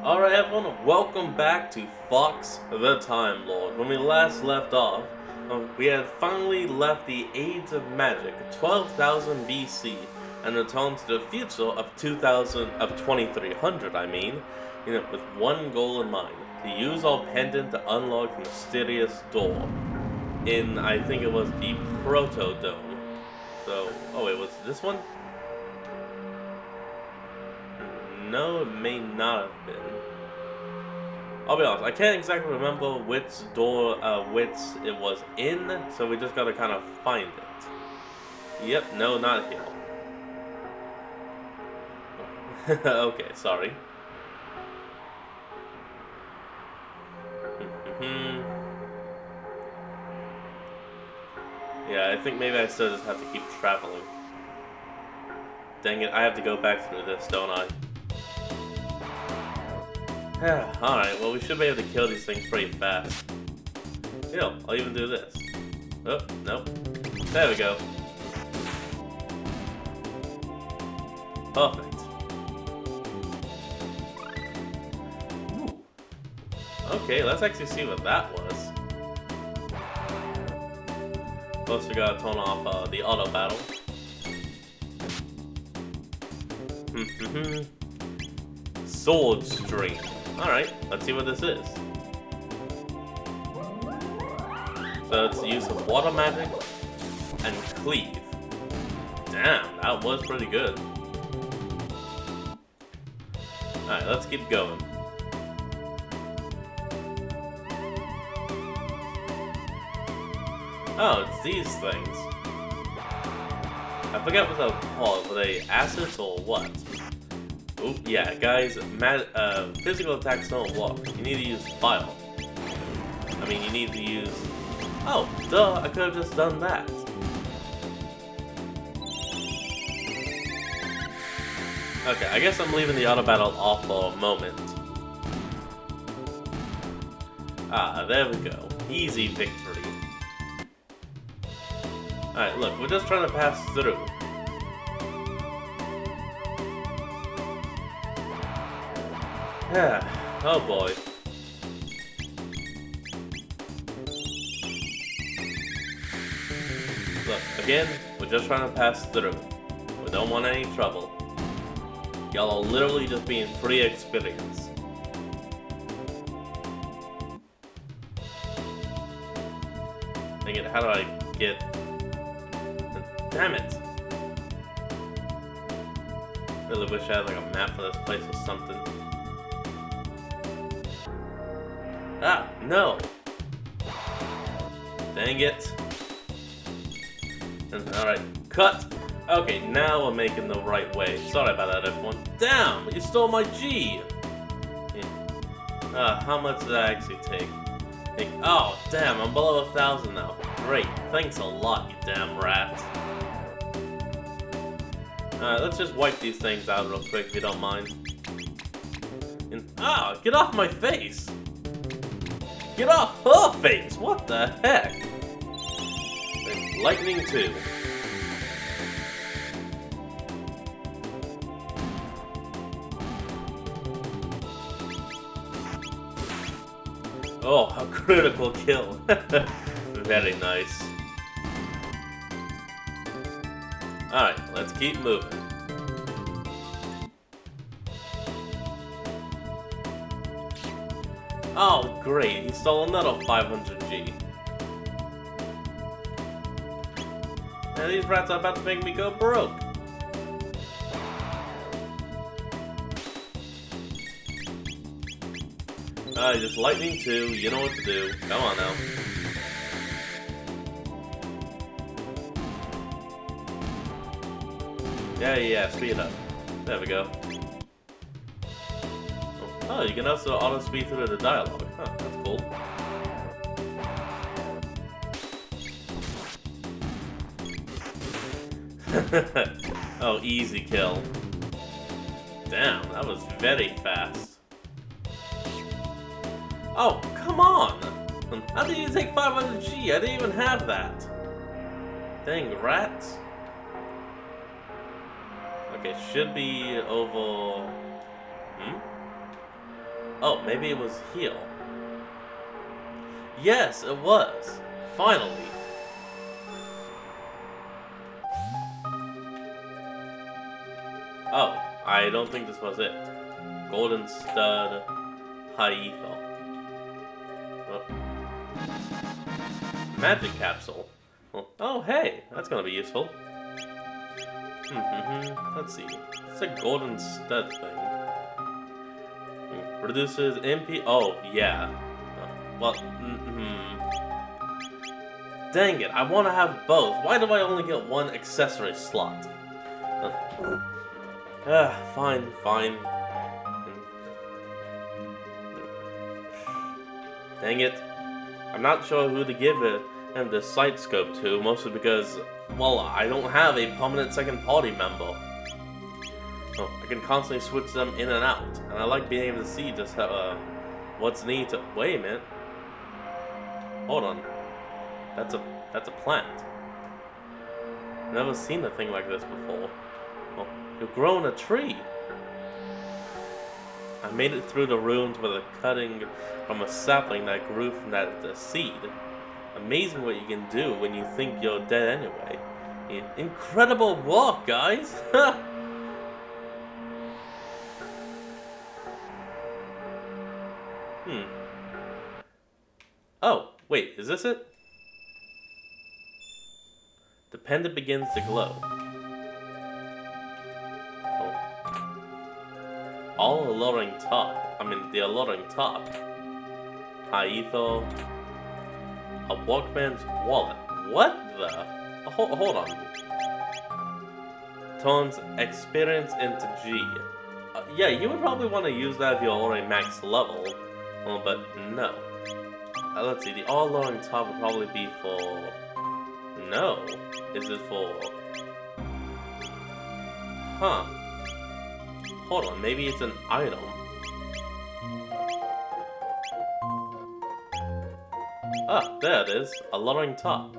Alright everyone, welcome back to Fox the Time Lord. When we last left off, we had finally left the Age of Magic, 12,000 BC, and returned to the future of 2300, with one goal in mind, to use our pendant to unlock the mysterious door in, I think it was the Proto-Dome. So, oh wait, was this one? No, it may not have been. I'll be honest, I can't exactly remember which door, which it was in, so we just gotta kind of find it. Yep, no, not here. Okay, sorry. Yeah, I think maybe I still just have to keep traveling. Dang it, I have to go back through this, don't I? Alright, well we should be able to kill these things pretty fast. Yeah, I'll even do this. Oh, nope. There we go. Perfect. Ooh. Okay, let's actually see what that was. First we gotta turn off the auto battle. Sword Stream. Alright, let's see what this is. So it's the use of water magic and cleave. Damn, that was pretty good. Alright, let's keep going. Oh, it's these things. I forget what they're called. Were they acids or what? Oh, yeah, guys, physical attacks don't work. You need to use fire. I mean, you need to use... Oh, duh, I could have just done that. Okay, I guess I'm leaving the auto battle off for a moment. Ah, there we go. Easy victory. Alright, look, we're just trying to pass through. Oh boy. Look, again, we're just trying to pass through. We don't want any trouble. Y'all are literally just being free experience. Dang it, how do I get... Damn it! Really wish I had like a map for this place or something. Ah, no! Dang it. Alright, cut! Okay, now we're making the right way. Sorry about that, everyone. Damn! You stole my G! Yeah. How much did that actually take? Oh, damn, I'm below 1,000 now. Great, thanks a lot, you damn rat. Alright, let's just wipe these things out real quick if you don't mind. Get off my face! Get off her face! What the heck? Lightning 2. Oh, a critical kill. Very nice. Alright, let's keep moving. Oh, great, he stole another 500G. And these rats are about to make me go broke. Just lightning 2, you know what to do. Come on now. Yeah, speed up. There we go. Oh, you can also auto-speed through the dialogue. Huh, that's cool. Oh, easy kill. Damn, that was very fast. Oh, come on! How did you take 500G? I didn't even have that. Dang rats. Okay, should be over... Oh, maybe it was heal. Yes, it was. Finally. Oh, I don't think this was it. Golden stud, high etho. Oh. Magic capsule. Oh, hey, that's gonna be useful. Let's see. It's a golden stud thing. Reduces MP. Oh, yeah. Well, Dang it, I want to have both. Why do I only get one accessory slot? Fine, fine. Dang it. I'm not sure who to give it and the sight scope to, mostly because, well, I don't have a permanent second party member. Oh, I can constantly switch them in and out, and I like being able to see just how, what's needed to. Wait a minute. Hold on. That's a plant. Never seen a thing like this before. Oh, you've grown a tree. I made it through the ruins with a cutting from a sapling that grew from that seed. Amazing what you can do when you think you're dead anyway. Incredible work, guys! Oh, wait, is this it? The pendant begins to glow. Oh. The alluring top. High etho. A Walkman's wallet. What the? Hold on. Turns experience into G. Yeah, you would probably want to use that if you're already max level. Well, but no. Let's see, the all-alluring top would probably be for... No. Is it for... Huh. Hold on, maybe it's an item. Ah, there it is. Alluring top.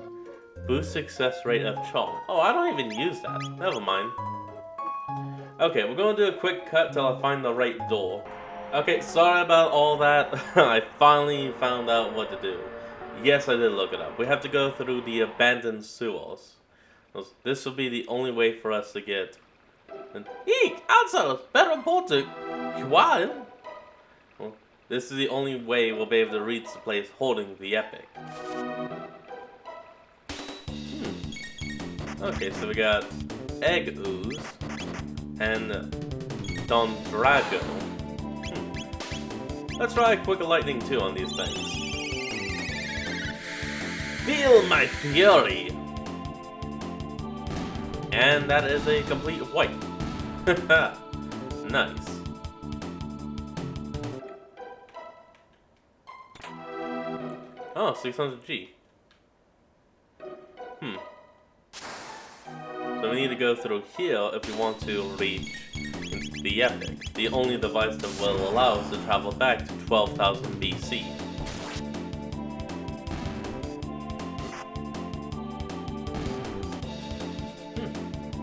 Boost success rate of charm. Oh, I don't even use that. Never mind. Okay, we're gonna do a quick cut till I find the right door. Okay, sorry about all that. I finally found out what to do. Yes, I did look it up. We have to go through the abandoned sewers. This will be the only way for us to get... Eek! Answers! Better important! While? Well, this is the only way we'll be able to reach the place holding the epic. Okay, so we got Egg Ooze and Don Drago. Let's try a quick lightning too on these things. Feel my fury! And that is a complete white. Nice. Oh, 600G. So we need to go through here if we want to reach into the epic. The only device that will allow us to travel back to 12,000 BC.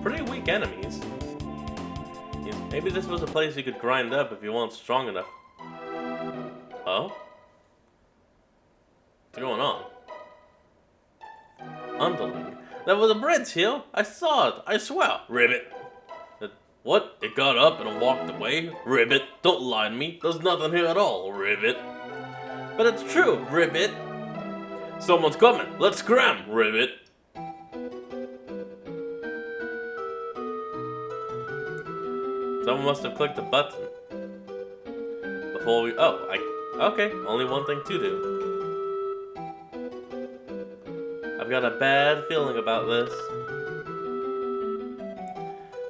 Pretty weak enemies. Maybe this was a place you could grind up if you weren't strong enough. Oh? What's going on? Underling. There was a bridge here. I saw it. I swear. Ribbit. What? It got up and walked away? Ribbit. Don't lie to me. There's nothing here at all. Ribbit. But it's true. Ribbit. Someone's coming. Let's scram. Ribbit. Someone must have clicked the button. Before we... Oh, okay, only one thing to do. I've got a bad feeling about this.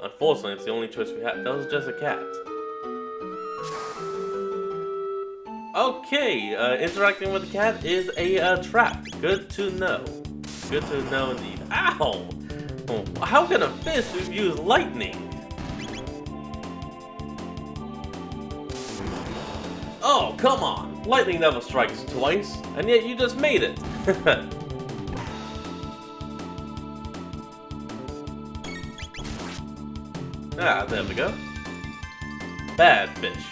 Unfortunately, it's the only choice we had. That was just a cat. Okay, interacting with the cat is a trap. Good to know. Good to know indeed. Ow! Oh, how can a fish use lightning? Oh, come on! Lightning never strikes twice, and yet you just made it! Ah, there we go. Bad fish.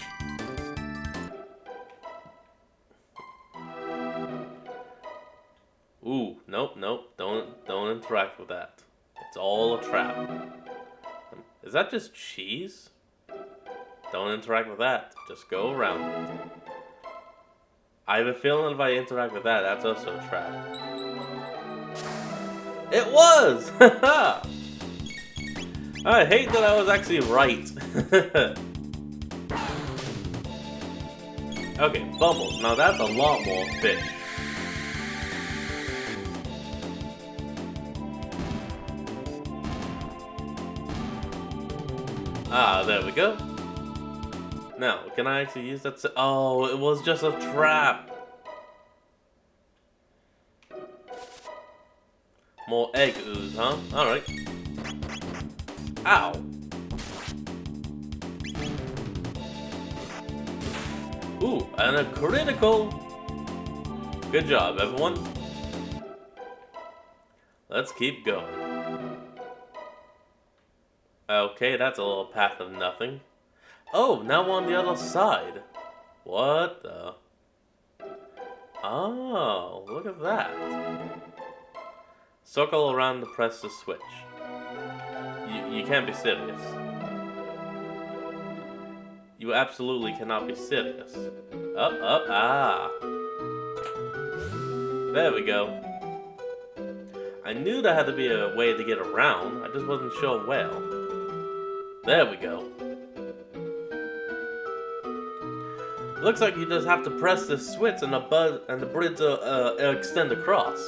Ooh, nope, nope. Don't interact with that. It's all a trap. Is that just cheese? Don't interact with that. Just go around it. I have a feeling if I interact with that, that's also a trap. It was! I hate that I was actually right. Okay, bubbles. Now that's a lot more fish. Ah, there we go. Now, can I actually use that? Oh, it was just a trap. More egg ooze, huh? Alright. Ow. Ooh, and a critical. Good job, everyone. Let's keep going. Okay, that's a little path of nothing. Oh, now we're on the other side. What the? Oh, look at that. Circle around to press the switch. You can't be serious. You absolutely cannot be serious. Up, ah. There we go. I knew there had to be a way to get around, I just wasn't sure where. There we go. Looks like you just have to press the switch and the bridge extend across.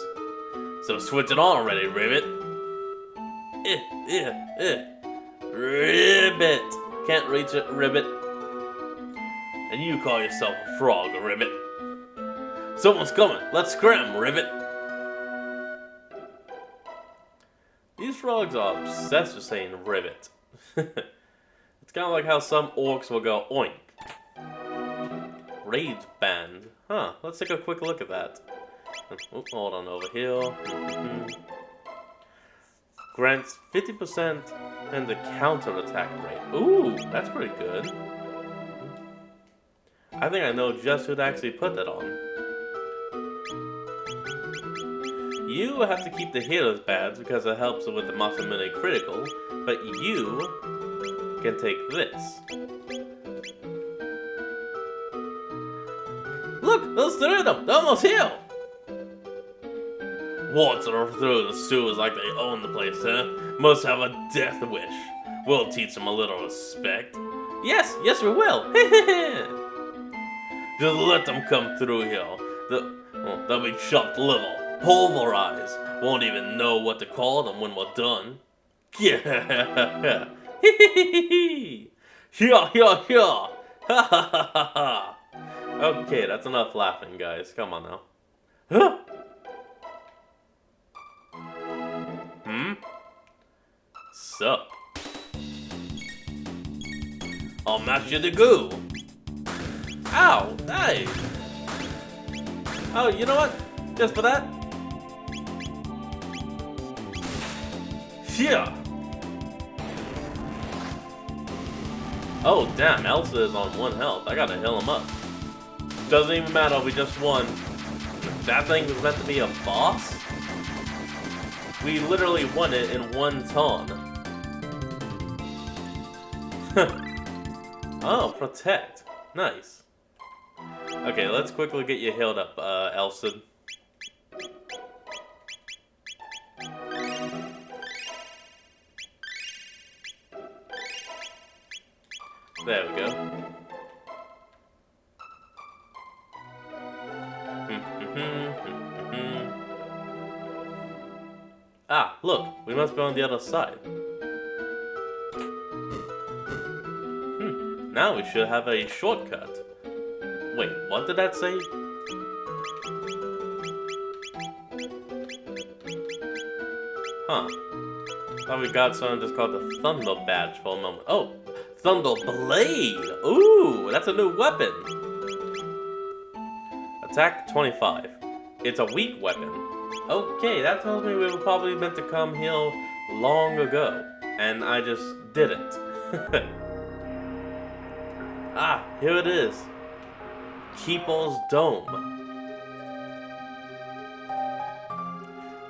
So switch it on already, Ribbit. Ribbit. Can't reach it, Ribbit. And you call yourself a frog, Ribbit. Someone's coming. Let's scram, Ribbit. These frogs are obsessed with saying Ribbit. It's kind of like how some orcs will go oink. Rage Band. Huh, let's take a quick look at that. Oops, hold on over here. Grants 50% and the counter-attack rate. Ooh, that's pretty good. I think I know just who to actually put that on. You have to keep the healer's badge because it helps with the Muscle Mini critical, but you can take this. Look, those three of them, they're almost here! Water through the sewers like they own the place, huh? Must have a death wish. We'll teach them a little respect. Yes, we will. Just let them come through here. They'll be chopped liver, pulverized. Won't even know what to call them when we're done. Yeah. Here. Ha ha ha ha ha. Okay, that's enough laughing, guys. Come on now. Huh? Sup? I'll match you to goo. Ow! Hey! Oh, you know what? Just for that? Yeah! Oh, damn, Elsa is on 1 health. I gotta heal him up. Doesn't even matter, we just won. That thing was meant to be a boss? We literally won it in 1 turn. Oh, protect. Nice. Okay, let's quickly get you healed up, Elsa. There we go. Ah, look, we must be on the other side. Now we should have a shortcut. Wait, what did that say? Huh. Thought we got something just called the Thunder Badge for a moment. Oh, Thunder Blade! Ooh, that's a new weapon! Attack 25. It's a weak weapon. Okay, that tells me we were probably meant to come here long ago. And I just didn't. Ah, here it is. Keeper's Dome.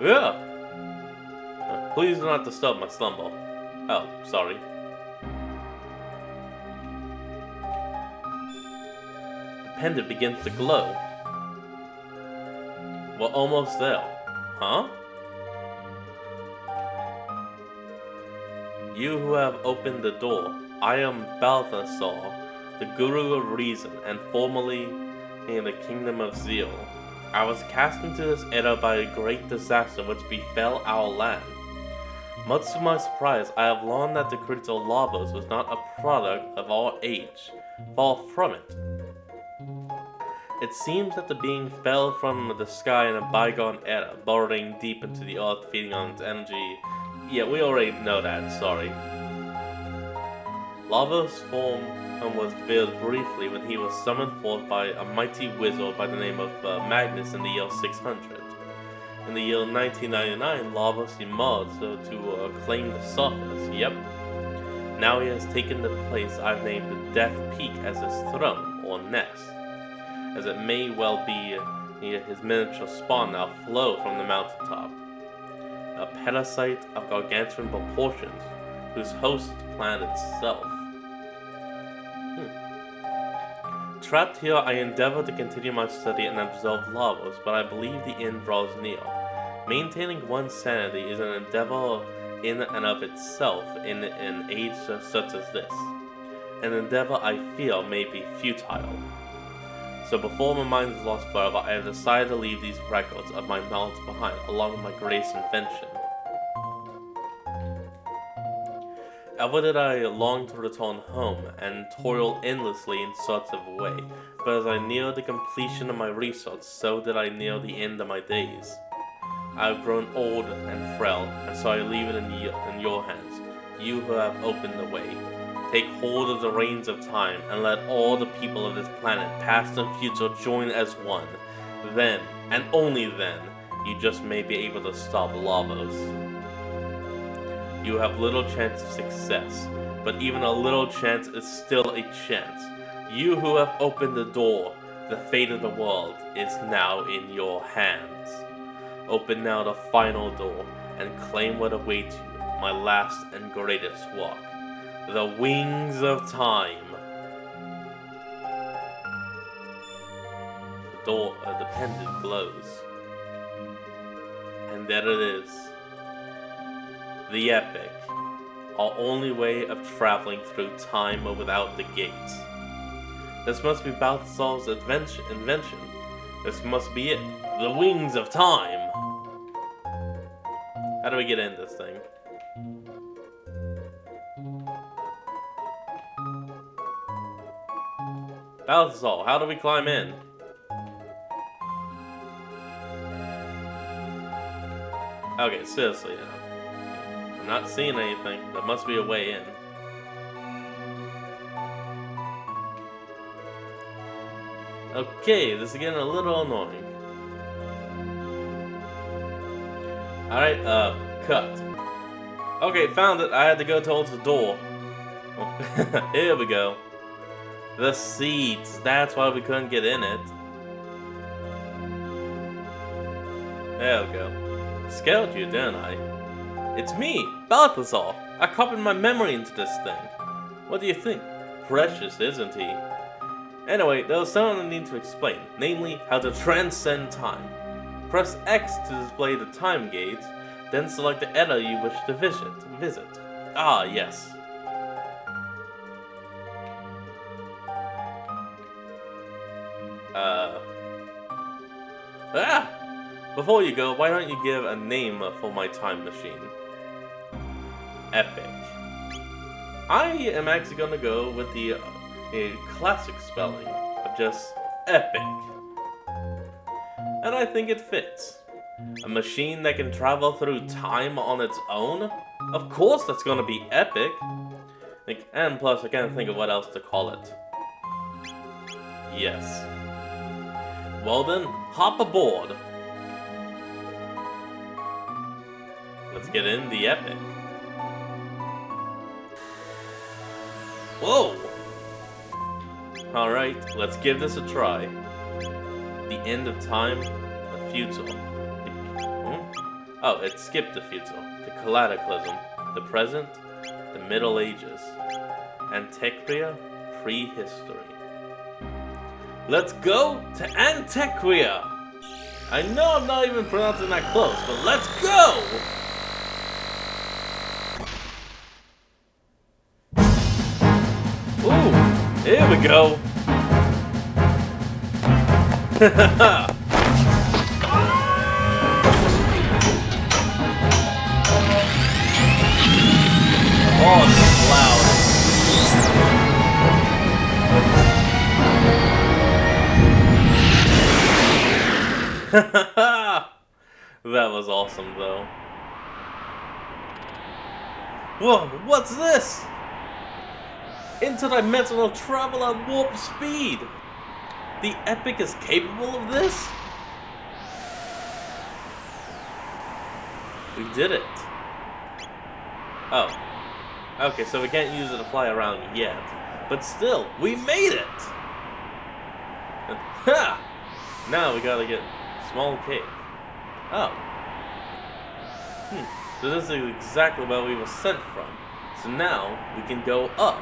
Yeah. Please do not disturb my slumber. Oh, sorry. The pendant begins to glow. We're almost there. Huh? You who have opened the door, I am Balthasar, the Guru of Reason, and formerly in the Kingdom of Zeal. I was cast into this era by a great disaster which befell our land. Much to my surprise, I have learned that the creature Lavos was not a product of our age. Far from it. It seems that the being fell from the sky in a bygone era, burrowing deep into the earth, feeding on its energy. Yeah, we already know that, sorry. Lavos' form was veiled briefly when he was summoned forth by a mighty wizard by the name of Magnus in the year 600. In the year 1999, Lavos emerged to claim the surface, yep. Now he has taken the place I've named the Death Peak as his throne, or nest. As it may well be his miniature spawn now flow from the mountaintop. A parasite of gargantuan proportions, whose host is the planet itself. Trapped here, I endeavor to continue my study and observe Lavos, but I believe the end draws near. Maintaining one's sanity is an endeavor in and of itself in an age such as this. An endeavor I fear may be futile. So before my mind is lost forever, I have decided to leave these records of my knowledge behind, along with my greatest invention. Ever did I long to return home and toil endlessly in search of a way, but as I neared the completion of my research, so did I near the end of my days. I have grown old and frail, and so I leave it in your hands, you who have opened the way. Take hold of the reins of time, and let all the people of this planet, past and future, join as one. Then, and only then, you just may be able to stop Lavos. You have little chance of success, but even a little chance is still a chance. You who have opened the door, the fate of the world is now in your hands. Open now the final door, and claim what awaits you, my last and greatest work. The Wings of Time. The pendant glows. And there it is. The epic. Our only way of traveling through time without the gates. This must be Balthasar's invention. This must be it. The Wings of Time. How do we get in this thing? Balthasar, how do we climb in? Okay, seriously now. I'm not seeing anything. There must be a way in. Okay, this is getting a little annoying. Alright, cut. Okay, found it. I had to go towards the door. Here we go. The seats. That's why we couldn't get in it. There we go. Scared you, didn't I? It's me, Balthasar. I copied my memory into this thing. What do you think? Precious, isn't he? Anyway, there was something I need to explain, namely how to transcend time. Press X to display the time gates, then select the era you wish to visit. Ah, yes. Before you go, why don't you give a name for my time machine? Epic. I am actually gonna go with the classic spelling of just epic. And I think it fits. A machine that can travel through time on its own? Of course that's gonna be epic. And plus, I can't think of what else to call it. Yes. Well then, hop aboard. Let's get in the epic. Whoa! Alright, let's give this a try. The end of time, the future. Oh, it skipped the future, the Cataclysm, the present, the Middle Ages, Antiquia, prehistory. Let's go to Antiquia! I know I'm not even pronouncing that close, but let's go! Ooh, here we go! Oh, it's loud. That was awesome, though. Whoa, what's this? Interdimensional travel at warp speed! The Epic is capable of this? We did it. Oh. Okay, so we can't use it to fly around yet. But still, we made it! Ha! Now we gotta get small cave. Oh. So this is exactly where we were sent from. So now we can go up.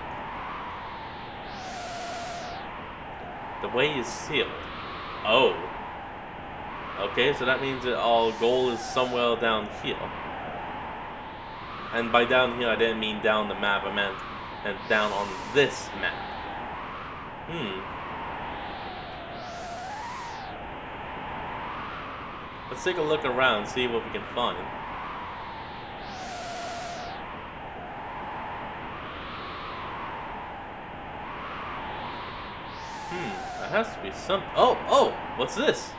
The way is sealed. Oh. Okay, so that means that our goal is somewhere down here. And by down here, I didn't mean down the map, I meant down on this map. Let's take a look around, see what we can find. There has to be some. Oh, what's this?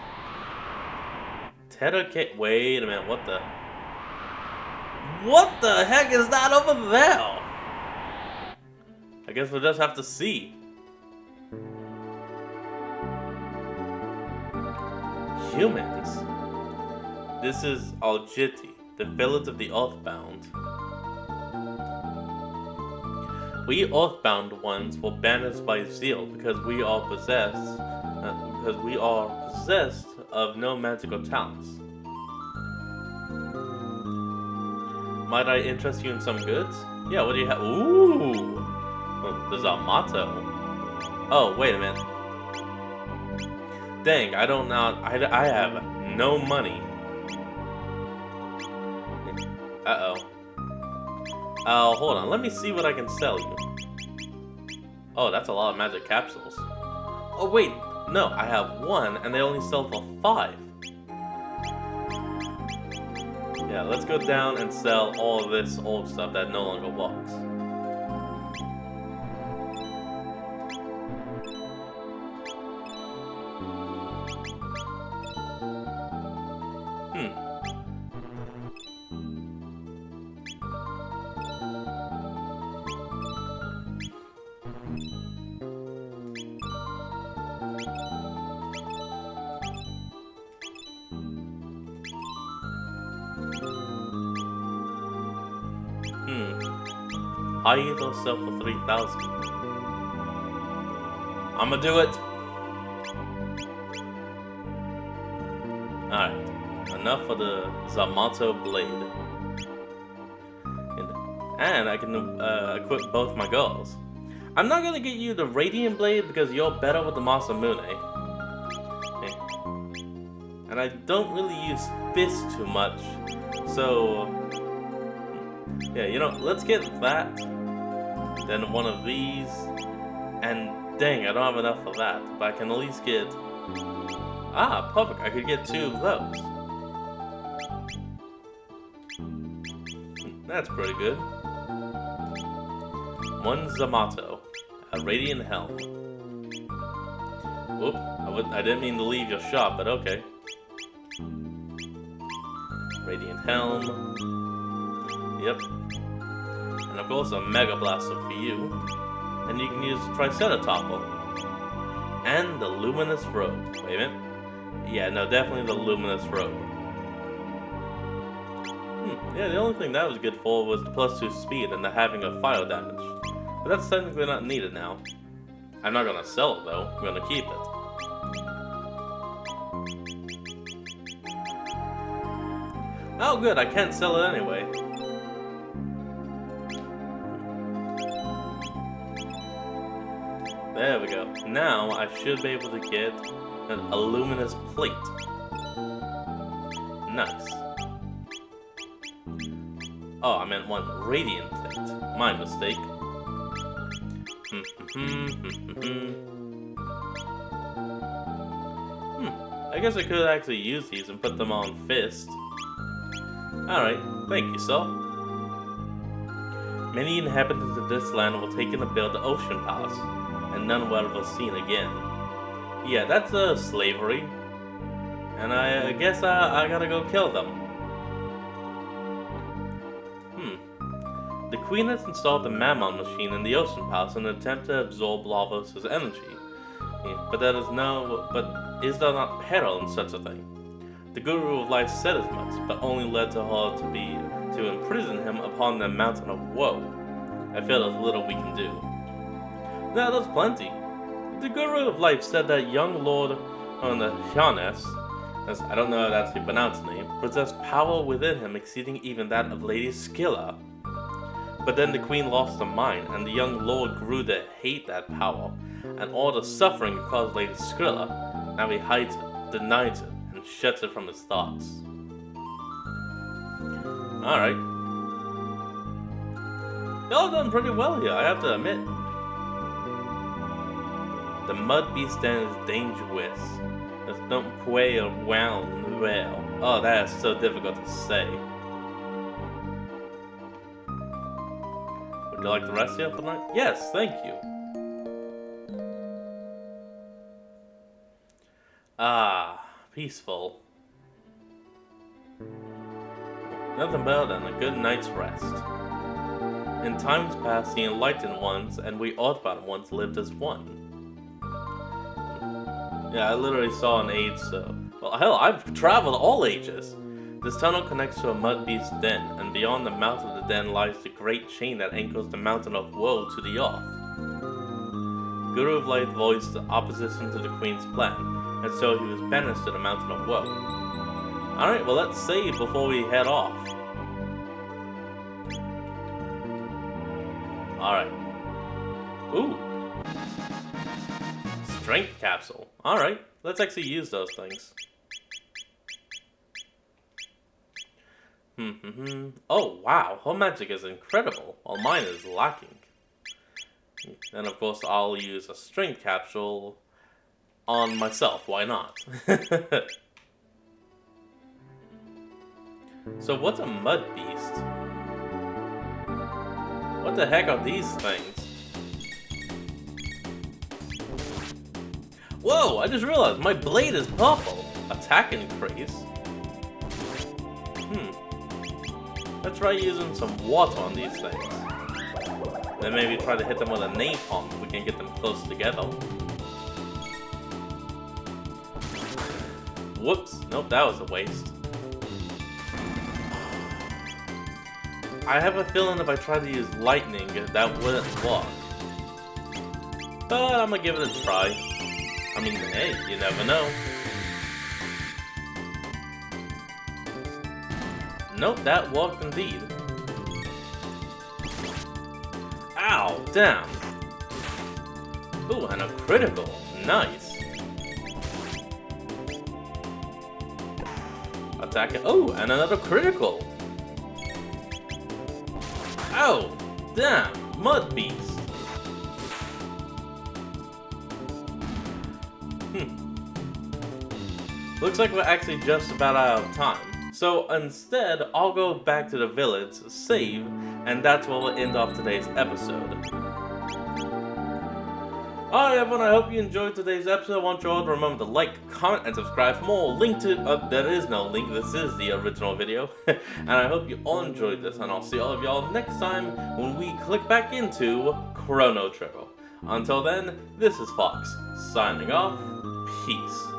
Wait a minute, what the heck is that over there? I guess we'll just have to see. Humans. This is Algiti, the village of the Earthbound. We Earthbound ones were banished by Zeal because we are possessed of no magical talents. Might I interest you in some goods? Yeah, what do you have? Ooh! Oh, there's a motto. Oh, wait a minute. Dang, I don't know. I have no money. Uh-oh. Hold on. Let me see what I can sell you. Oh, that's a lot of magic capsules. Oh, wait. No, I have one, and they only sell for 5. Yeah, let's go down and sell all of this old stuff that no longer works. I either sell for 3,000. I'ma do it. Alright, enough for the Zamato blade. And I can equip both my girls. I'm not gonna get you the Radiant Blade because you're better with the Masamune. And I don't really use Fist too much, so yeah, you know, let's get that. Then one of these, and dang, I don't have enough of that, but I can at least get. Ah, perfect! I could get 2 of those. That's pretty good. 1 Zamato, a Radiant Helm. Whoop! I didn't mean to leave your shop, but okay. Radiant Helm. Yep. And of course a Mega Blaster for you. And you can use Triceratopple. And the Luminous Robe. Wait a minute. Yeah, no, definitely the Luminous Robe. Yeah, the only thing that was good for was the +2 speed and the having of fire damage. But that's technically not needed now. I'm not gonna sell it though, I'm gonna keep it. Oh good, I can't sell it anyway. There we go. Now I should be able to get an luminous plate. Nice. Oh, I meant one radiant plate. My mistake. I guess I could actually use these and put them on Fist. Alright, thank you, sir. Many inhabitants of this land will take in to build the Ocean Palace, and none will ever seen again. Yeah, that's slavery. And I guess I gotta go kill them. The Queen has installed the Mammon machine in the Ocean Palace in an attempt to absorb Lavos' energy. Yeah, but is there not peril in such a thing? The Guru of Life said as much, but only led to her to imprison him upon the mountain of woe. I feel there's little we can do. No, there's plenty. The Guru of Life said that young Lord on the Hyanes, as I don't know how to actually pronounce the name, possessed power within him exceeding even that of Lady Scylla. But then the Queen lost her mind, and the young Lord grew to hate that power, and all the suffering it caused Lady Scylla. Now he hides it, denies it, and shuts it from his thoughts. Alright. Y'all done pretty well here, I have to admit. The mud beast den is dangerous. There's don't play around well. Oh, that is so difficult to say. Would you like the rest here for the night? Yes, thank you. Ah, peaceful. Nothing better than a good night's rest. In times past, the enlightened ones and we earthbound ones lived as one. Yeah, I literally saw an age, so... Well, hell, I've traveled all ages! This tunnel connects to a mud beast's den, and beyond the mouth of the den lies the great chain that anchors the mountain of woe to the earth. Guru of Light voiced the opposition to the Queen's plan, and so he was banished to the mountain of woe. Alright, well let's save before we head off. Alright. Ooh! Strength capsule. Alright, let's actually use those things. Oh wow, her magic is incredible, while mine is lacking. Then of course I'll use a strength capsule on myself, why not? So what's a mud beast? What the heck are these things? Whoa, I just realized my blade is purple. Attack increase. Let's try using some water on these things. Then maybe try to hit them with a napalm if we can get them close together. Whoops, nope, that was a waste. I have a feeling if I tried to use lightning, that wouldn't work. But I'm gonna give it a try. I mean, hey, you never know. Nope, that worked indeed. Ow, damn. Ooh, and a critical. Nice. Attack it. Oh, and another critical. Oh, damn. Mud beast. Looks like we're actually just about out of time. So instead, I'll go back to the village, save, and that's where we'll end off today's episode. Alright everyone, I hope you enjoyed today's episode. I want you all to remember to like, comment, and subscribe for more. Link to... there is no link, this is the original video. And I hope you all enjoyed this, and I'll see all of y'all next time when we click back into Chrono Trigger. Until then, this is Fox, signing off. Peace.